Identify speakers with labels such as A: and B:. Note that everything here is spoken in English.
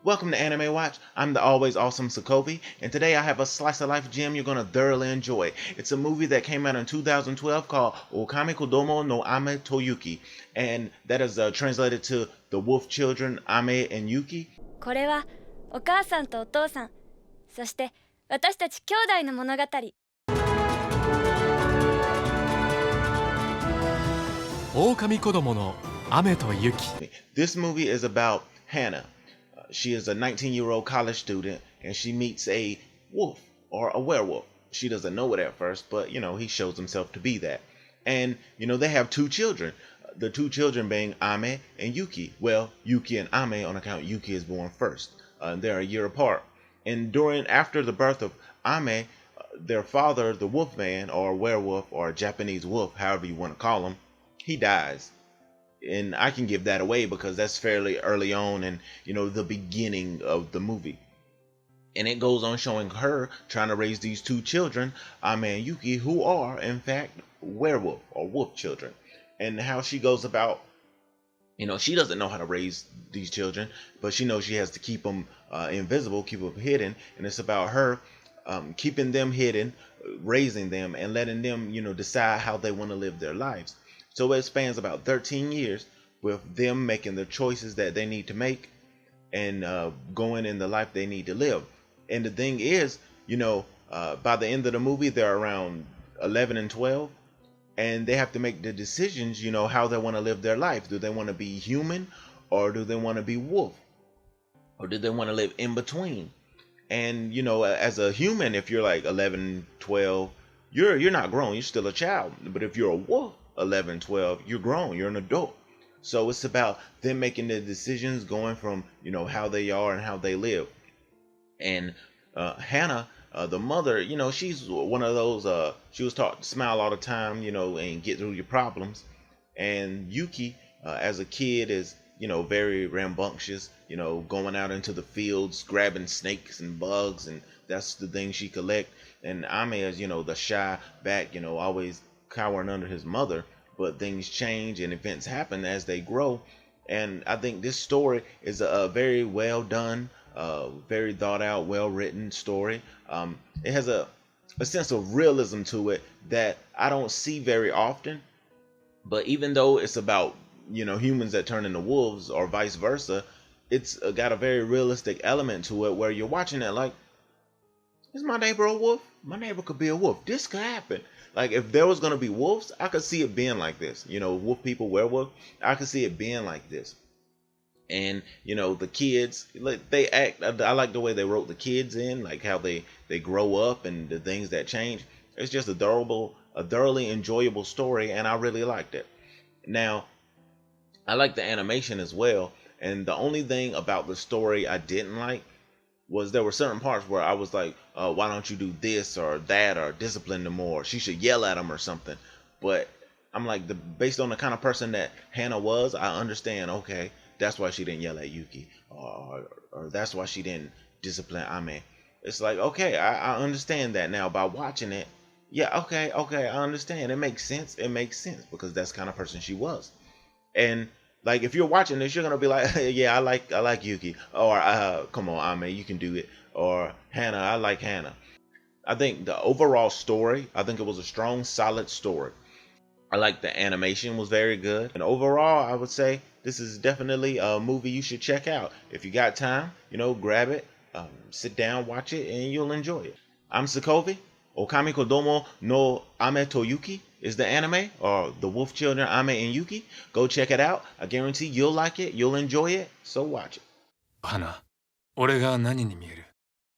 A: Welcome to Anime Watch. I'm the always awesome Sacovi, and today I have a slice of life gem you're gonna thoroughly enjoy. It's a movie that came out in 2012 called Ookami Kodomo no Ame to Yuki, and that is translated to The Wolf Children Ame and Yuki.
B: これはお母さんとお父さん、そして私たち兄弟の物語。
C: 狼子供の雨と雪。
A: This movie is about Hannah. She is a 19-year-old college student, and she meets a wolf or a werewolf. She doesn't know it at first, but he shows himself to be that. And they have two children. The two children being Ame and Yuki. Well, Yuki and Ame on account Yuki is born first. They're a year apart. And after the birth of Ame, their father, the wolf man or werewolf or Japanese wolf, however you want to call him, he dies. And I can give that away because that's fairly early on in the beginning of the movie. And it goes on showing her trying to raise these two children, Ame and Yuki, who are in fact werewolf or wolf children, and how she goes about, she doesn't know how to raise these children, but she knows she has to keep them invisible, keep them hidden, and it's about her keeping them hidden, raising them, and letting them decide how they want to live their lives. So it spans about 13 years with them making the choices that they need to make and going in the life they need to live. And the thing is, by the end of the movie, they're around 11 and 12, and they have to make the decisions, how they want to live their life. Do they want to be human, or do they want to be wolf? Or do they want to live in between? And, as a human, if you're like 11, 12, you're not grown, you're still a child. But if you're a wolf, 11, 12, you're grown, you're an adult. So it's about them making the decisions, going from how they are and how they live. And Hannah, the mother, she's one of those, she was taught to smile all the time, and get through your problems. And Yuki, as a kid, is very rambunctious, going out into the fields, grabbing snakes and bugs, and that's the thing she collect. And Ame is the shy back, always cowering under his mother. But things change and events happen as they grow, and I think this story is a very well done, very thought out, well written story. It has a sense of realism to it that I don't see very often. But even though it's about humans that turn into wolves or vice versa, it's got a very realistic element to it where you're watching it like, is my neighbor a wolf? My neighbor could be a wolf. This could happen. Like, if there was going to be wolves, I could see it being like this. Wolf people, werewolf, I could see it being like this. And, the kids, they act, I like the way they wrote the kids in, like how they grow up and the things that change. It's just a thoroughly enjoyable story, and I really liked it. Now, I like the animation as well. And the only thing about the story I didn't like was there were certain parts where I was like, why don't you do this or that or discipline them more? She should yell at them or something. But I'm like, based on the kind of person that Hannah was, I understand, okay, that's why she didn't yell at Yuki, or that's why she didn't discipline Ame. It's like, okay, I understand that now by watching it. Yeah, okay, I understand. It makes sense. It makes sense because that's the kind of person she was. And like, if you're watching this, you're gonna be like, yeah, I like Yuki, or come on, Ame, you can do it, or Hannah, I like Hannah. I think the overall story, I think it was a strong, solid story. I like the animation was very good, and overall, I would say this is definitely a movie you should check out if you got time. Grab it, sit down, watch it, and you'll enjoy it. I'm Sacovi. Ookami Kodomo no Ame to Yuki is the anime, or The Wolf Children Ame and Yuki. Go check it out. I guarantee you'll like it, you'll enjoy it, so watch it.
C: 花、俺が何に見える？